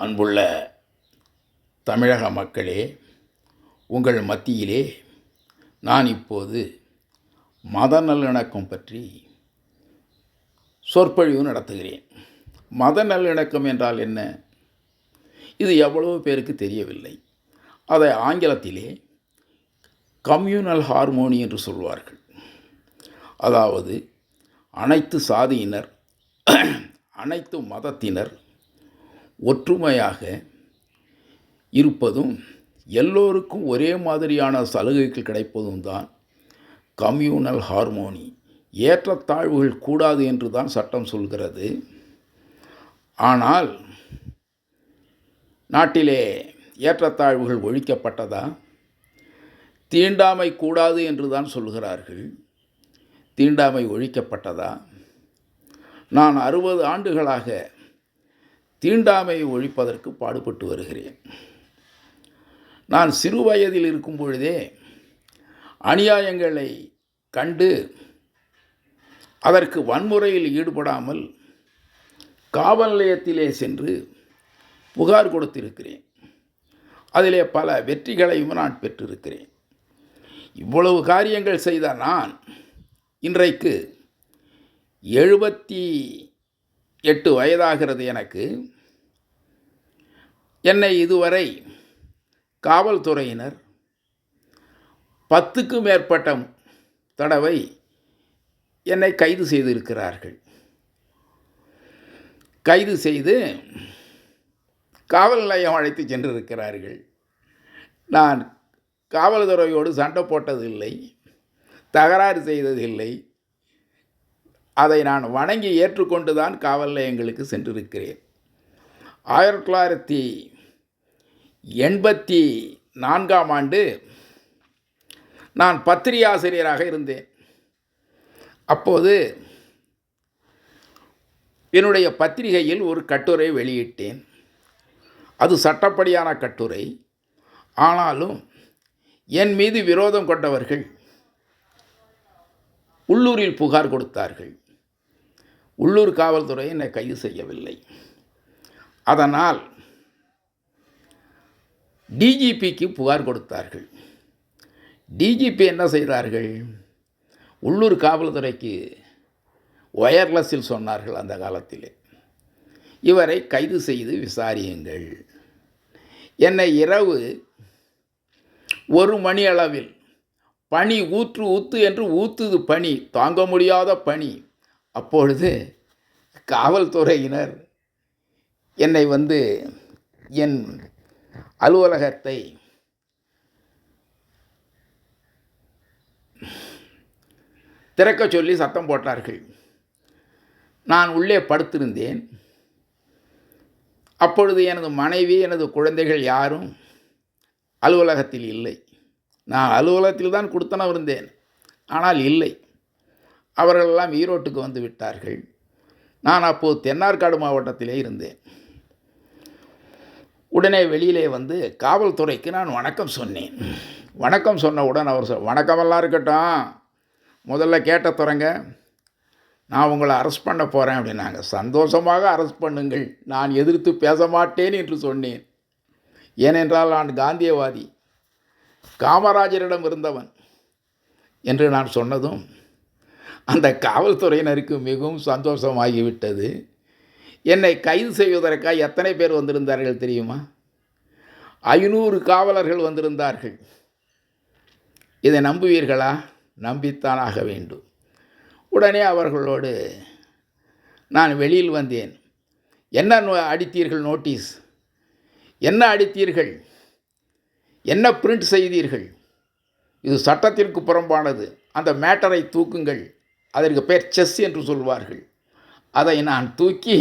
அன்புள்ள தமிழக மக்களே, உங்கள் மத்தியிலே நான் இப்போது மத நல்லிணக்கம் பற்றி சொற்பொழிவு நடத்துகிறேன். மத நல்லிணக்கம் என்றால் என்ன? இது எவ்வளவு பேருக்கு தெரியவில்லை. அதை ஆங்கிலத்திலே கம்யூனல் ஹார்மோனி என்று சொல்வார்கள். அதாவது அனைத்து சாதியினர், அனைத்து மதத்தினர் ஒற்றுமையாக இருப்பதும் எல்லோருக்கும் ஒரே மாதிரியான சலுகைகள் கிடைப்பதும் தான் கம்யூனல் ஹார்மோனி. ஏற்றத்தாழ்வுகள் கூடாது என்று தான் சட்டம் சொல்கிறது. ஆனால் நாட்டிலே ஏற்றத்தாழ்வுகள் ஒழிக்கப்பட்டதா? தீண்டாமை கூடாது என்று தான் சொல்கிறார்கள். தீண்டாமை ஒழிக்கப்பட்டதா? நான் 60 ஆண்டுகளாக தீண்டாமையை ஒழிப்பதற்கு பாடுபட்டு வருகிறேன். நான் சிறு வயதில் இருக்கும் பொழுதே அநியாயங்களை கண்டு அதற்கு வன்முறையில் ஈடுபடாமல் காவல் நிலையத்திலே சென்று புகார் கொடுத்திருக்கிறேன். அதிலே பல வெற்றிகளையும் நான் பெற்றிருக்கிறேன். இவ்வளவு காரியங்கள் செய்த நான் இன்றைக்கு 78 வயதாகிறது எனக்கு. என்னை இதுவரை காவல்துறையினர் 10க்கும் மேற்பட்ட தடவை என்னை கைது செய்திருக்கிறார்கள். கைது செய்து காவல் நிலையம் அழைத்து சென்றிருக்கிறார்கள். நான் காவல்துறையோடு சண்டை போட்டதில்லை, தகராறு செய்ததில்லை. அதை நான் வணங்கி ஏற்றுக்கொண்டு தான் காவல் நிலையங்களுக்கு சென்றிருக்கிறேன். 1984ஆம் ஆண்டு நான் பத்திரிகை ஆசிரியராக இருந்தேன். அப்போது என்னுடைய பத்திரிகையில் ஒரு கட்டுரை வெளியிட்டேன். அது சட்டப்படியான கட்டுரை. ஆனாலும் என் மீது விரோதம் கொண்டவர்கள் உள்ளூரில் புகார் கொடுத்தார்கள். உள்ளூர் காவல்துறை என்னை கைது செய்யவில்லை. அதனால் டிஜிபிக்கு புகார் கொடுத்தார்கள். டிஜிபி என்ன செய்தார்கள்? உள்ளூர் காவல்துறைக்கு ஒயர்லெஸில் சொன்னார்கள் அந்த காலத்திலே, இவரை கைது செய்து விசாரியுங்கள். என்னை இரவு 1 மணி அளவில் பனி ஊற்று என்று ஊத்துது பனி, தாங்க முடியாத பனி. அப்பொழுது காவல்துறையினர் என்னை வந்து என் அலுவலகத்தை திறக்க சொல்லி சத்தம் போட்டார்கள். நான் உள்ளே படுத்திருந்தேன். அப்பொழுது எனது மனைவி, எனது குழந்தைகள் யாரும் அலுவலகத்தில் இல்லை. நான் அலுவலகத்தில் தான் கொடுத்தனம் இருந்தேன், ஆனால் இல்லை. அவர்களெல்லாம் ஈரோட்டுக்கு வந்து விட்டார்கள். நான் அப்போது தென்னார்காடு மாவட்டத்திலே இருந்தேன். உடனே வெளியிலே வந்து காவல்துறைக்கு நான் வணக்கம் சொன்னேன். வணக்கம் சொன்னவுடன் அவர் வணக்கமெல்லாம் இருக்கட்டும், முதல்ல கேட்ட துறங்க, நான் உங்களை அரெஸ்ட் பண்ண போகிறேன் அப்படின்னாங்க. சந்தோஷமாக அரெஸ்ட் பண்ணுங்கள், நான் எதிர்த்து பேச மாட்டேன் என்று சொன்னேன். ஏனென்றால் நான் காந்தியவாதி, காமராஜரிடம் இருந்தவன் என்று நான் சொன்னதும் அந்த காவல்துறையினருக்கு மிகவும் சந்தோஷமாகிவிட்டது. என்னை கைது செய்வதற்காக எத்தனை பேர் வந்திருந்தார்கள் தெரியுமா? 500 காவலர்கள் வந்திருந்தார்கள். இதை நம்புவீர்களா? நம்பித்தான் ஆக வேண்டும். உடனே அவர்களோடு நான் வெளியில் வந்தேன். என்ன அடித்தீர்கள் நோட்டீஸ்? என்ன அடித்தீர்கள்? என்ன பிரிண்ட் செய்தீர்கள்? இது சட்டத்திற்கு புறம்பானது. அந்த மேட்டரை தூக்குங்கள். அதற்கு பேர் செஸ் என்று சொல்வார்கள். அதை நான் தூக்கி,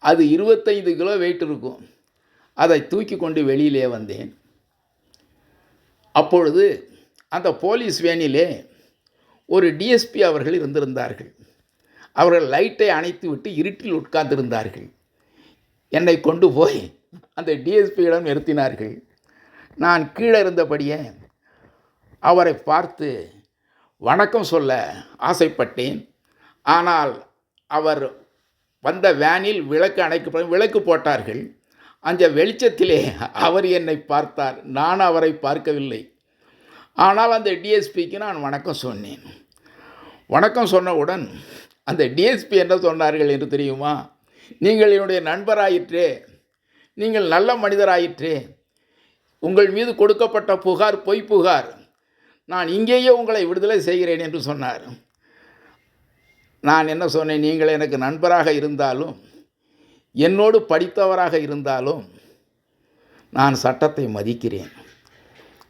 அது 25 கிலோ வெயிட் இருக்கும், அதை தூக்கி கொண்டு வெளியிலே வந்தேன். அப்பொழுது அந்த போலீஸ் வேனிலே ஒரு டிஎஸ்பி அவர்கள் இருந்திருந்தார்கள். அவர்கள் லைட்டை அணைத்து விட்டு இருட்டில் உட்கார்ந்திருந்தார்கள். என்னை கொண்டு போய் அந்த டிஎஸ்பியிடம் நிறுத்தினார்கள். நான் கீழே இருந்தபடியே அவரை பார்த்து வணக்கம் சொல்ல ஆசைப்பட்டேன். ஆனால் அவர் வந்த வேனில் விளக்கு போட்டார்கள். அந்த வெளிச்சத்திலே அவர் என்னை பார்த்தார், நான் அவரை பார்க்கவில்லை. ஆனால் அந்த டிஎஸ்பிக்கு நான் வணக்கம் சொன்னேன். வணக்கம் சொன்னவுடன் அந்த டிஎஸ்பி என்ன சொன்னார்கள் என்று தெரியுமா? நீங்கள் என்னுடைய நண்பராயிற்றே, நீங்கள் நல்ல மனிதராயிற்றே, உங்கள் மீது கொடுக்கப்பட்ட புகார் பொய் புகார், நான் இங்கேயே உங்களை விடுதலை செய்கிறேன் என்று சொன்னார். நான் என்ன சொன்னேன், நீங்கள் எனக்கு நண்பராக இருந்தாலும் என்னோடு படித்தவராக இருந்தாலும் நான் சட்டத்தை மதிக்கிறேன்,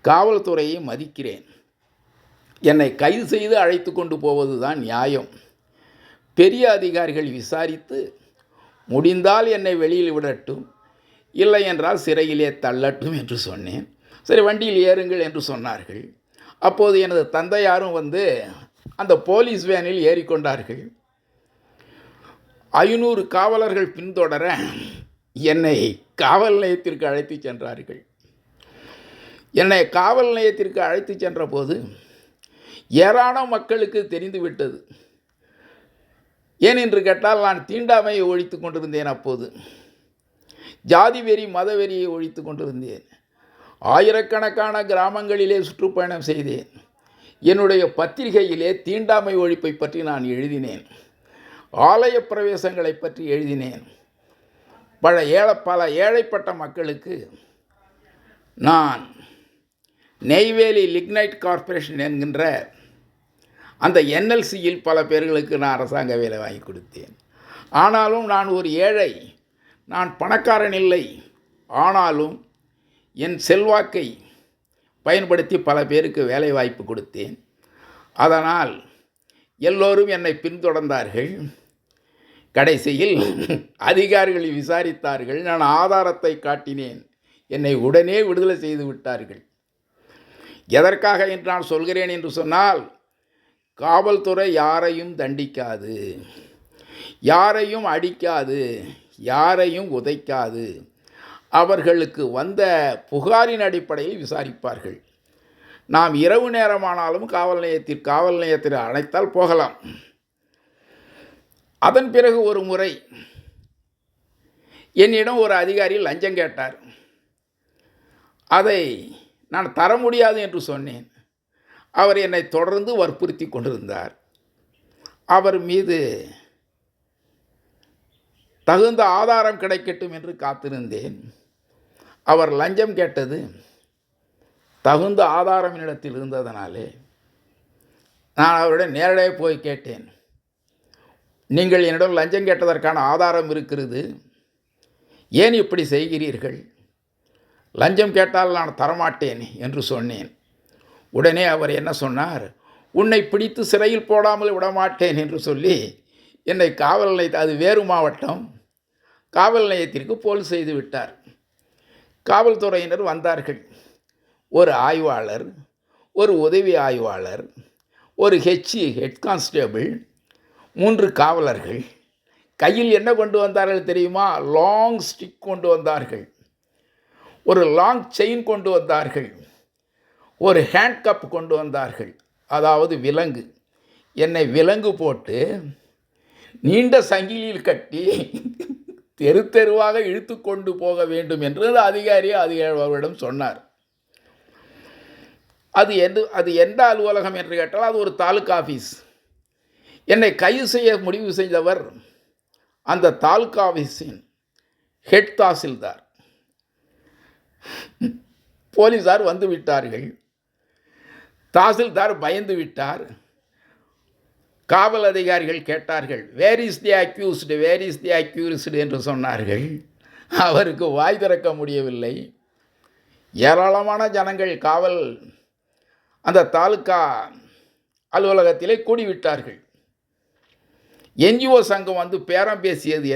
காவல்துறையை மதிக்கிறேன். என்னை கைது செய்து அழைத்து கொண்டு போவது தான் நியாயம். பெரிய அதிகாரிகள் விசாரித்து முடிந்தால் என்னை வெளியில் விடட்டும், இல்லை என்றால் சிறையிலே தள்ளட்டும் என்று சொன்னேன். சரி, வண்டியில் ஏறுங்கள் என்று சொன்னார்கள். அப்போது எனது தந்தையாரும் வந்து அந்த போலீஸ் வேனில் ஏறிக்கொண்டார்கள். 500 காவலர்கள் பின்தொடர என்னை காவல் நிலையத்திற்கு அழைத்து சென்றார்கள். என்னை காவல் நிலையத்திற்கு அழைத்து சென்ற போது ஏராளமான மக்களுக்கு தெரிந்துவிட்டது. ஏன் என்று கேட்டால், நான் தீண்டாமையை ஒழித்து கொண்டிருந்தேன். அப்போது ஜாதி வெறி மத வெறியை ஒழித்து கொண்டிருந்தேன். ஆயிரக்கணக்கான கிராமங்களிலே சுற்றுப்பயணம் செய்தேன். என்னுடைய பத்திரிகையிலே தீண்டாமை ஒழிப்பை பற்றி நான் எழுதினேன், ஆலய பிரவேசங்களை பற்றி எழுதினேன். பல ஏழைப்பட்ட மக்களுக்கு நான் நெய்வேலி லிக்னைட் கார்ப்பரேஷன் என்கின்ற அந்த என்எல்சியில் பல பேர்களுக்கு நான் அரசாங்க வேலை வாங்கி கொடுத்தேன். ஆனாலும் நான் ஒரு ஏழை, நான் பணக்காரன் இல்லை. ஆனாலும் என் செல்வாக்கை பயன்படுத்தி பல பேருக்கு வேலை வாய்ப்பு கொடுத்தேன். அதனால் எல்லோரும் என்னை பின்தொடர்ந்தார்கள். கடைசியில் அதிகாரிகள் விசாரித்தார்கள். நான் ஆதாரத்தை காட்டினேன். என்னை உடனே விடுதலை செய்து விட்டார்கள். எதற்காக என்று நான் சொல்கிறேன் என்று சொன்னால், காவல்துறை யாரையும் தண்டிக்காது, யாரையும் அடிக்காது, யாரையும் உதைக்காது. அவர்களுக்கு வந்த புகாரின் அடிப்படையில் விசாரிப்பார்கள். நாம் இரவு நேரமானாலும் காவல் நிலையத்தில் அழைத்தால் போகலாம். அதன் பிறகு ஒரு முறை என்னிடம் ஒரு அதிகாரி லஞ்சம் கேட்டார். அதை நான் தர முடியாது என்று சொன்னேன். அவர் என்னை தொடர்ந்து வற்புறுத்தி கொண்டிருந்தார். அவர் மீது தகுந்த ஆதாரம் கிடைக்கட்டும் என்று காத்திருந்தேன். அவர் லஞ்சம் கேட்டது தகுந்த ஆதாரம் என்னிடத்தில் இருந்ததனாலே நான் அவரிடம் நேரடியாக போய் கேட்டேன். நீங்கள் என்னிடம் லஞ்சம் கேட்டதற்கான ஆதாரம் இருக்கிறது, ஏன் இப்படி செய்கிறீர்கள்? லஞ்சம் கேட்டால் நான் தரமாட்டேன் என்று சொன்னேன். உடனே அவர் என்ன சொன்னார், உன்னை பிடித்து சிறையில் போடாமல் விடமாட்டேன் என்று சொல்லி என்னை காவல் நிலையத்தில், அது வேறு மாவட்டம், காவல் நிலையத்திற்கு போல் செய்து விட்டார். காவல்துறையினர் வந்தார்கள். ஒரு ஆய்வாளர், ஒரு உதவி ஆய்வாளர், ஒரு ஹெட் கான்ஸ்டேபிள், 3 காவலர்கள். கையில் என்ன கொண்டு வந்தார்கள் தெரியுமா? லாங் ஸ்டிக் கொண்டு வந்தார்கள், ஒரு லாங் செயின் கொண்டு வந்தார்கள், ஒரு ஹேண்ட் கப் கொண்டு வந்தார்கள், அதாவது விலங்கு. என்னை விலங்கு போட்டு நீண்ட சங்கிலியில் கட்டி தெரு தெருவாக இழுத்து கொண்டு போக வேண்டும் என்று அதிகாரி அவரிடம் சொன்னார். அது எந்த அலுவலகம் என்று கேட்டால், அது ஒரு தாலுகா ஆஃபீஸ். என்னை கைது செய்ய முடிவு செய்தவர் அந்த தாலுகா ஆஃபீஸின் ஹெட் தாசில்தார். போலீஸார் வந்து விட்டார்கள். தாசில்தார் பயந்து விட்டார். காவல் அதிகாரிகள் கேட்டார்கள், வேர் இஸ் தி அக்யூஸ்டு என்று சொன்னார்கள். அவருக்கு வாய் திறக்க முடியவில்லை. ஏராளமான ஜனங்கள் காவல் அந்த தாலுகா அலுவலகத்திலே கூடிவிட்டார்கள். என்ஜிஓ சங்கம் வந்து பேரம் பேசியது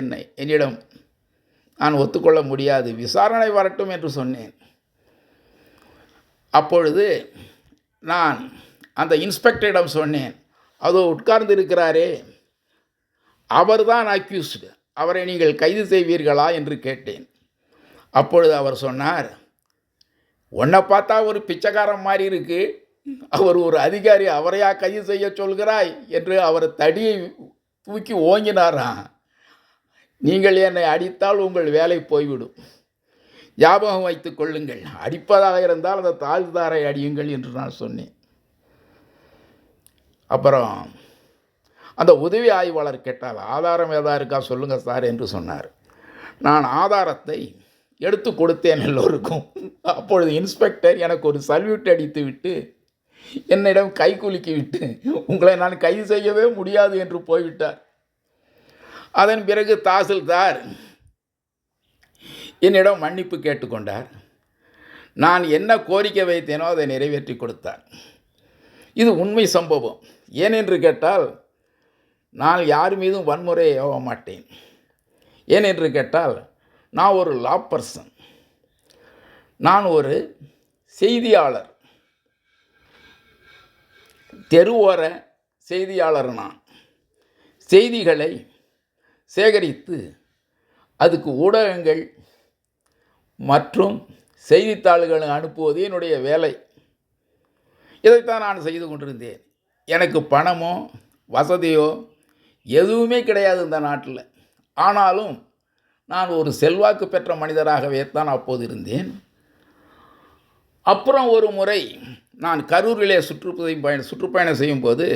என்னிடம். நான் ஒத்துக்கொள்ள முடியாது, விசாரணை வரட்டும் என்று சொன்னேன். அப்பொழுது நான் அந்த இன்ஸ்பெக்டரிடம் சொன்னேன், அதோ உட்கார்ந்து இருக்கிறாரே, அவர்தான் அக்யூஸ்டு, அவரை நீங்கள் கைது செய்வீர்களா என்று கேட்டேன். அப்பொழுது அவர் சொன்னார், உன்னை பார்த்தா ஒரு பிச்சைக்காரன் மாதிரி இருக்கு, அவர் ஒரு அதிகாரி, அவரையா கைது செய்ய சொல்கிறாய் என்று அவர் தடியை தூக்கி ஓங்கினாராம். நீங்கள் என்னை அடித்தால் உங்கள் வேலை போய்விடும், ஞாபகம் வைத்துக் கொள்ளுங்கள், அடிப்பதாக இருந்தால் அந்த தாழ்தாரை அடியுங்கள் என்று நான் சொன்னேன். அப்புறம் அந்த உதவி ஆய்வாளர் கேட்டால், ஆதாரம் ஏதாவது இருக்கா சொல்லுங்கள் சார் என்று சொன்னார். நான் ஆதாரத்தை எடுத்து கொடுத்தேன் எல்லோருக்கும். அப்பொழுது இன்ஸ்பெக்டர் எனக்கு ஒரு சல்யூட் அடித்து விட்டு என்னிடம் கை குலுக்கி விட்டு, உங்களை நான் கைது செய்யவே முடியாது என்று போய்விட்டார். அதன் பிறகு தாசில்தார் என்னிடம் மன்னிப்பு கேட்டுக்கொண்டார். நான் என்ன கோரிக்கை வைத்தேனோ அதை நிறைவேற்றி கொடுத்தார். இது உண்மை சம்பவம். ஏனென்று கேட்டால், நான் யார் மீதும் வன்முறை ஏவ மாட்டேன். ஏனென்று கேட்டால், நான் ஒரு லா பர்சன், நான் ஒரு செய்தியாளர், தெருவோர செய்தியாளர். நான் செய்திகளை சேகரித்து அதுக்கு ஊடகங்கள் மற்றும் செய்தித்தாள்களை அனுப்புவது என்னுடைய வேலை. இதைத்தான் நான் செய்து கொண்டிருந்தேன். எனக்கு பணமோ வசதியோ எதுவுமே கிடையாது இந்த நாட்டில். ஆனாலும் நான் ஒரு செல்வாக்கு பெற்ற மனிதராகவே தான் அப்போது இருந்தேன். அப்புறம் ஒரு முறை நான் கரூரிலே சுற்றுப்பயணம் செய்யும்போது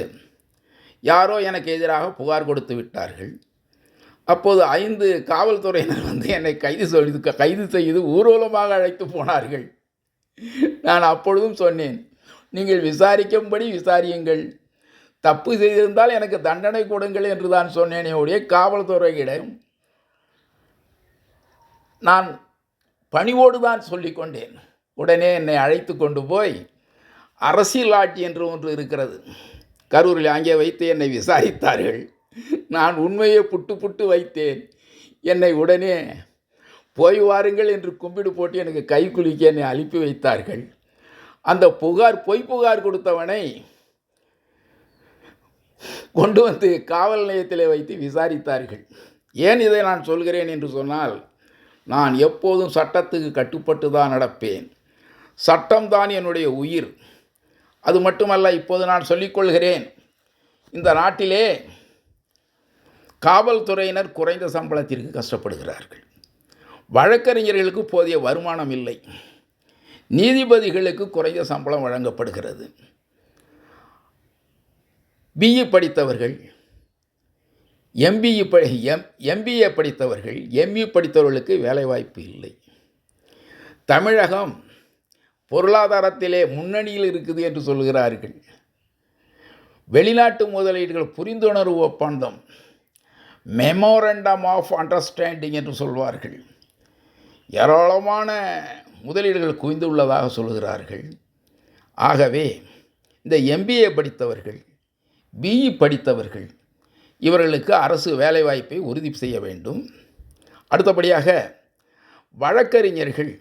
யாரோ எனக்கு எதிராக புகார் கொடுத்து விட்டார்கள். அப்போது 5 காவல்துறையினர் வந்து என்னை கைது செய்து ஊர்வலமாக அழைத்து போனார்கள். நான் அப்பொழுதும் சொன்னேன், நீங்கள் விசாரிக்கும்படி விசாரியுங்கள், தப்பு செய்திருந்தால் எனக்கு தண்டனை கொடுங்கள் என்று தான் சொன்னேனே ஒழிய காவல்துறையிடம் நான் பணிவோடு தான் சொல்லிக்கொண்டேன். உடனே என்னை அழைத்து கொண்டு போய் அரசியல் ஆட்சி என்று ஒன்று இருக்கிறது கரூரில், அங்கே வைத்து என்னை விசாரித்தார்கள். நான் உண்மையை புட்டு வைத்தேன். என்னை உடனே போய் வாருங்கள் என்று கும்பிடு போட்டு எனக்கு கை குலுக்கி என்னை அனுப்பி வைத்தார்கள். அந்த பொய் புகார் கொடுத்தவனை கொண்டு வந்து காவல் நிலையத்தில் வைத்து விசாரித்தார்கள். ஏன் இதை நான் சொல்கிறேன் என்று சொன்னால், நான் எப்போதும் சட்டத்துக்கு கட்டுப்பட்டு தான் நடப்பேன். சட்டம்தான் என்னுடைய உயிர். அது மட்டுமல்ல, இப்போது நான் சொல்லிக்கொள்கிறேன், இந்த நாட்டிலே காவல்துறையினர் குறைந்த சம்பளத்திற்கு கஷ்டப்படுகிறார்கள். வழக்கறிஞர்களுக்கு போதிய வருமானம் இல்லை. நீதிபதிகளுக்கு குறைந்த சம்பளம் வழங்கப்படுகிறது. பிஇ படித்தவர்கள், எம்பிஏ படித்தவர்கள், எம்இ படித்தவர்களுக்கு வேலைவாய்ப்பு இல்லை. தமிழகம் பொருளாதாரத்திலே முன்னணியில் இருக்குது என்று சொல்கிறார்கள். வெளிநாட்டு முதலீடுகள் புரிந்துணர்வு ஒப்பந்தம், மெமோரண்டம் ஆஃப் அண்டர்ஸ்டாண்டிங் என்று சொல்வார்கள், ஏராளமான முதலீடுகள் குவிந்துள்ளதாக சொல்கிறார்கள். ஆகவே இந்த எம்பிஏ படித்தவர்கள், பிஇ படித்தவர்கள், இவர்களுக்கு அரசு வேலைவாய்ப்பை உறுதி செய்ய வேண்டும். அடுத்தபடியாக வழக்கறிஞர்கள்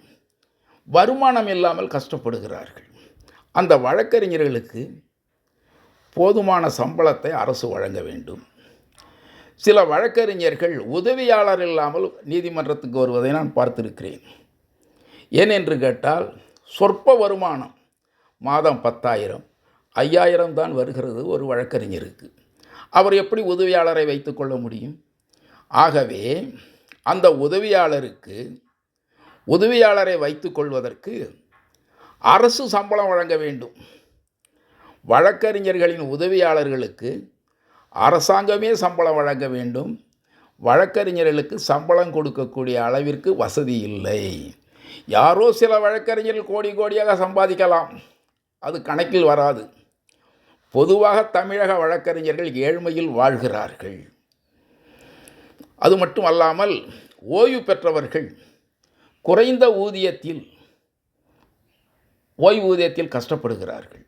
வருமானம் இல்லாமல் கஷ்டப்படுகிறார்கள். அந்த வழக்கறிஞர்களுக்கு போதுமான சம்பளத்தை அரசு வழங்க வேண்டும். சில வழக்கறிஞர்கள் உதவியாளர் இல்லாமல் நீதிமன்றத்துக்கு வருவதை நான் பார்த்திருக்கிறேன். ஏனென்று கேட்டால், சொற்ப வருமானம், மாதம் 10,000, 5,000 தான் வருகிறது ஒரு வழக்கறிஞருக்கு. அவர் எப்படி உதவியாளரை வைத்துக்கொள்ள முடியும்? ஆகவே அந்த உதவியாளரை வைத்துக்கொள்வதற்கு அரசு சம்பளம் வழங்க வேண்டும். வழக்கறிஞர்களின் உதவியாளர்களுக்கு அரசாங்கமே சம்பளம் வழங்க வேண்டும். வழக்கறிஞர்களுக்கு சம்பளம் கொடுக்கக்கூடிய அளவிற்கு வசதி இல்லை. யாரோ சில வழக்கறிஞர்கள் கோடியாக சம்பாதிக்கலாம், அது கணக்கில் வராது. பொதுவாக தமிழக வழக்கறிஞர்கள் ஏழ்மையில் வாழ்கிறார்கள். அது மட்டும் அல்லாமல் ஓய்வு பெற்றவர்கள் குறைந்த ஓய்வூதியத்தில் கஷ்டப்படுகிறார்கள்.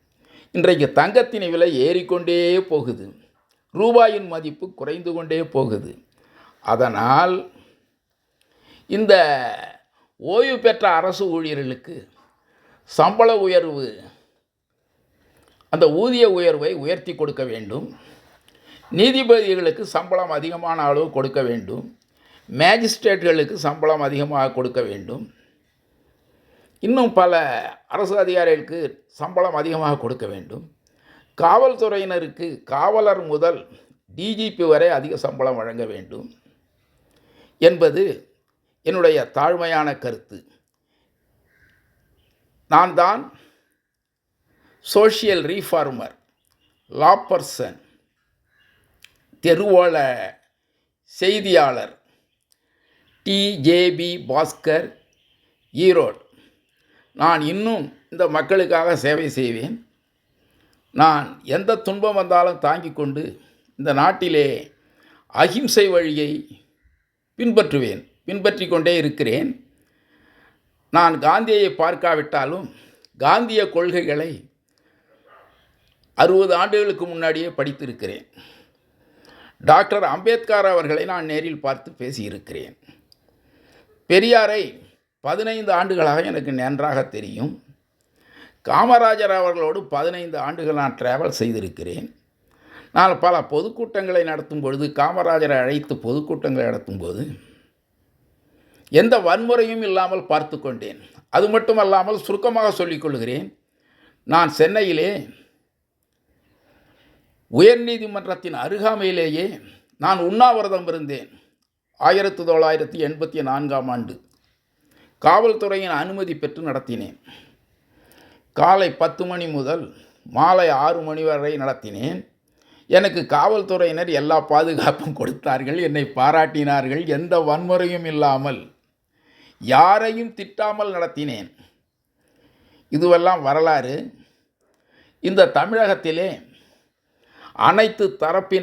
இன்றைக்கு தங்கத்தின் விலை ஏறிக்கொண்டே போகுது, ரூபாயின் மதிப்பு குறைந்து கொண்டே போகுது. அதனால் இந்த ஓய்வு பெற்ற அரசு ஊழியர்களுக்கு சம்பள உயர்வு, அந்த ஊதிய உயர்வை உயர்த்தி கொடுக்க வேண்டும். நீதிபதிகளுக்கு சம்பளம் அதிகமான அளவு கொடுக்க வேண்டும். மேஜிஸ்ட்ரேட்டுகளுக்கு சம்பளம் அதிகமாக கொடுக்க வேண்டும். இன்னும் பல அரசு அதிகாரிகளுக்கு சம்பளம் அதிகமாக கொடுக்க வேண்டும். காவல்துறையினருக்கு காவலர் முதல் டிஜிபி வரை அதிக சம்பளம் வழங்க வேண்டும் என்பது என்னுடைய தாழ்மையான கருத்து. நான் தான் சோஷியல் ரீஃபார்மர், லா பர்சன், தெருவோல செய்தியாளர், டிஜேபி பாஸ்கர், ஈரோடு. நான் இன்னும் இந்த மக்களுக்காக சேவை செய்வேன். நான் எந்த துன்பம் வந்தாலும் தாங்கிக் கொண்டு இந்த நாட்டிலே அகிம்சை வழியை பின்பற்றி கொண்டே இருக்கிறேன். நான் காந்தியை பார்க்காவிட்டாலும் காந்திய கொள்கைகளை 60 ஆண்டுகளுக்கு முன்னாடியே படித்திருக்கிறேன். டாக்டர் அம்பேத்கர் அவர்களை நான் நேரில் பார்த்து பேசியிருக்கிறேன். பெரியாரை 15 ஆண்டுகளாக எனக்கு நன்றாக தெரியும். காமராஜர் அவர்களோடு 15 ஆண்டுகள் நான் ட்ராவல் செய்திருக்கிறேன். நான் பல பொதுக்கூட்டங்களை நடத்தும் பொழுது, காமராஜரை அழைத்து பொதுக்கூட்டங்களை நடத்தும்போது எந்த வன்முறையும் இல்லாமல் பார்த்து கொண்டேன். அது மட்டுமல்லாமல் சுருக்கமாக சொல்லிக்கொள்கிறேன், நான் சென்னையிலே உயர்நீதிமன்றத்தின் அருகாமையிலேயே நான் உண்ணாவிரதம் இருந்தேன். 1984ஆம் ஆண்டு காவல்துறையின் அனுமதி பெற்று நடத்தினேன். காலை 10 மணி முதல் மாலை 6 மணி வரை நடத்தினேன். எனக்கு காவல்துறையினர் எல்லா பாதுகாப்பும் கொடுத்தார்கள், என்னை பாராட்டினார்கள். எந்த வன்முறையும் இல்லாமல், யாரையும் திட்டாமல் நடத்தினேன். இதுவெல்லாம் வரலாறு. இந்த தமிழகத்திலே அனைத்து தரப்பினர்